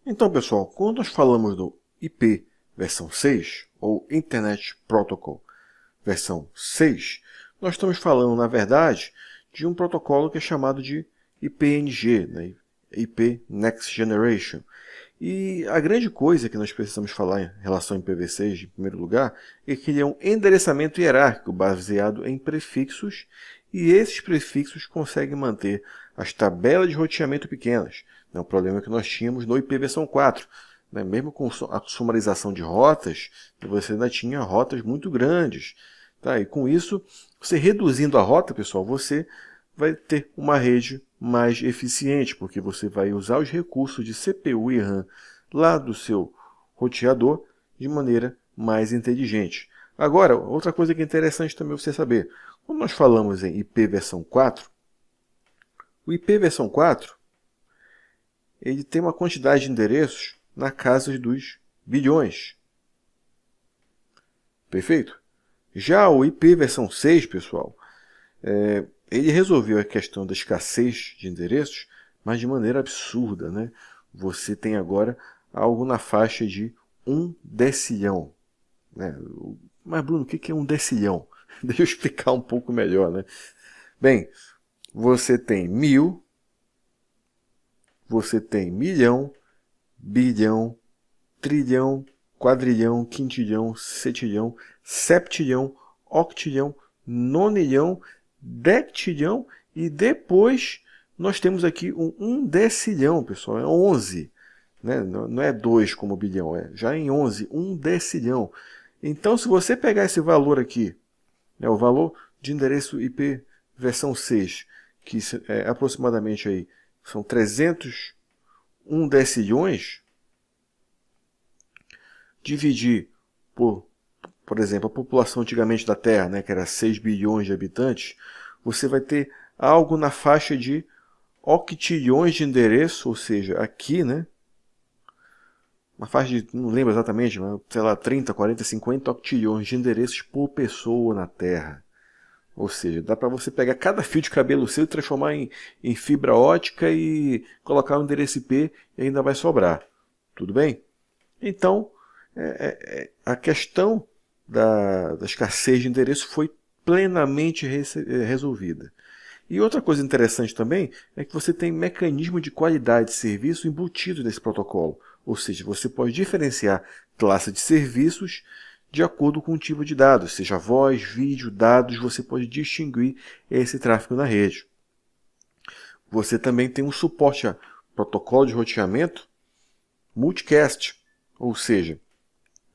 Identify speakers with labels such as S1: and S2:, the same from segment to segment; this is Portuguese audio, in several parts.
S1: Então, pessoal, quando nós falamos do IP versão 6, ou Internet Protocol versão 6, nós estamos falando, na verdade, de um protocolo que é chamado de IPNG, né? IP Next Generation. E a grande coisa que nós precisamos falar em relação ao IPv6, em primeiro lugar, é que ele é um endereçamento hierárquico baseado em prefixos, e esses prefixos conseguem manter as tabelas de roteamento pequenas. É um problema que nós tínhamos no IP versão 4. Mesmo com a sumarização de rotas, você ainda tinha rotas muito grandes. Tá? E com isso, você reduzindo a rota, pessoal, você vai ter uma rede mais eficiente, porque você vai usar os recursos de CPU e RAM lá do seu roteador de maneira mais inteligente. Agora, outra coisa que é interessante também você saber, quando nós falamos em IP versão 4, o IP versão 4 ele tem uma quantidade de endereços na casa dos bilhões. Perfeito? Já o IP versão 6, pessoal, ele resolveu a questão da escassez de endereços, mas de maneira absurda, né? Você tem agora algo na faixa de 1 decilhão. Né? Mas, Bruno, o que é 1 decilhão? Deixa eu explicar um pouco melhor, né? Bem, você tem 1000, você tem milhão, bilhão, trilhão, quadrilhão, quintilhão, setilhão, septilhão, octilhão, nonilhão, dectilhão e depois nós temos aqui um 1 decilhão, pessoal, é 11. Né? Não é 2 como bilhão, é já em 11, 1 decilhão. Então, se você pegar esse valor aqui, né, o valor de endereço IP versão 6, que é aproximadamente aí, são 301 decilhões, dividir por exemplo, a população antigamente da Terra, né, que era 6 bilhões de habitantes, você vai ter algo na faixa de octilhões de endereço, ou seja, aqui, né, uma faixa de, não lembro exatamente, mas, sei lá, 30, 40, 50 octilhões de endereços por pessoa na Terra. Ou seja, dá para você pegar cada fio de cabelo seu e transformar em fibra ótica e colocar um endereço IP e ainda vai sobrar. Tudo bem? Então, a questão da escassez de endereço foi plenamente resolvida. E outra coisa interessante também é que você tem mecanismo de qualidade de serviço embutido nesse protocolo. Ou seja, você pode diferenciar classe de serviços de acordo com o tipo de dados, seja voz, vídeo, dados, você pode distinguir esse tráfego na rede. Você também tem um suporte a protocolo de roteamento multicast, ou seja,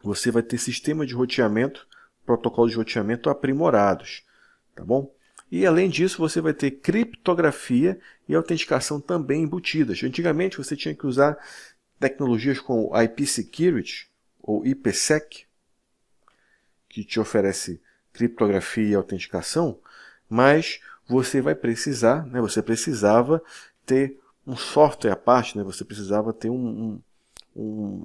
S1: você vai ter sistema de roteamento, protocolos de roteamento aprimorados, tá bom? E além disso, você vai ter criptografia e autenticação também embutidas. Antigamente você tinha que usar tecnologias como IP Security ou IPsec, que te oferece criptografia e autenticação, mas você vai precisar, né, você precisava ter um software à parte, né, você precisava ter um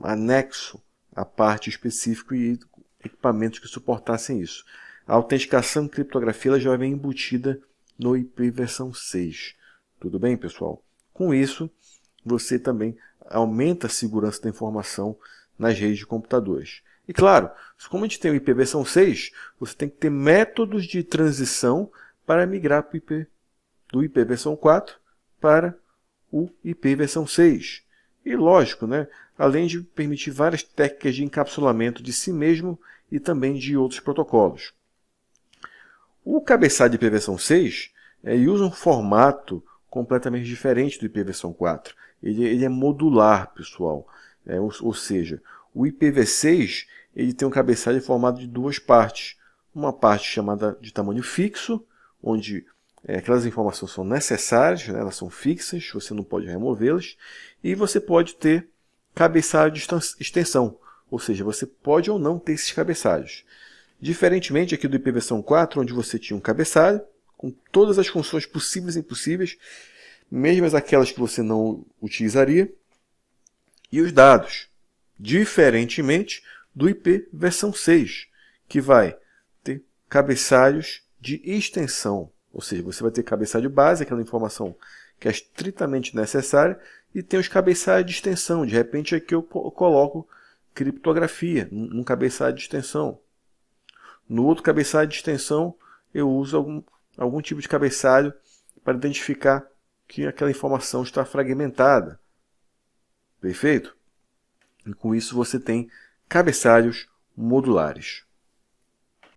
S1: anexo à parte específico e equipamentos que suportassem isso. A autenticação e criptografia ela já vem embutida no IP versão 6. Tudo bem, pessoal? Com isso, você também aumenta a segurança da informação nas redes de computadores. E claro, como a gente tem o IP versão 6, você tem que ter métodos de transição para migrar do IP versão 4 para o IP versão 6. E lógico, né? Além de permitir várias técnicas de encapsulamento de si mesmo e também de outros protocolos. O cabeçalho de IP versão 6 usa um formato completamente diferente do IP versão 4. Ele é modular, pessoal. Ou seja, o IPv6 ele tem um cabeçalho formado de duas partes. Uma parte chamada de tamanho fixo, onde aquelas informações são necessárias, né, elas são fixas, você não pode removê-las. E você pode ter cabeçalho de extensão, ou seja, você pode ou não ter esses cabeçalhos. Diferentemente aqui do IP versão 4, onde você tinha um cabeçalho, com todas as funções possíveis e impossíveis, mesmo aquelas que você não utilizaria, e os dados. Diferentemente do IP versão 6, que vai ter cabeçalhos de extensão. Ou seja, você vai ter cabeçalho base, aquela informação que é estritamente necessária, E tem os cabeçalhos de extensão. De repente aqui eu coloco criptografia num cabeçalho de extensão. No outro cabeçalho de extensão eu uso algum tipo de cabeçalho para identificar que aquela informação está fragmentada. Perfeito? E com isso você tem cabeçalhos modulares.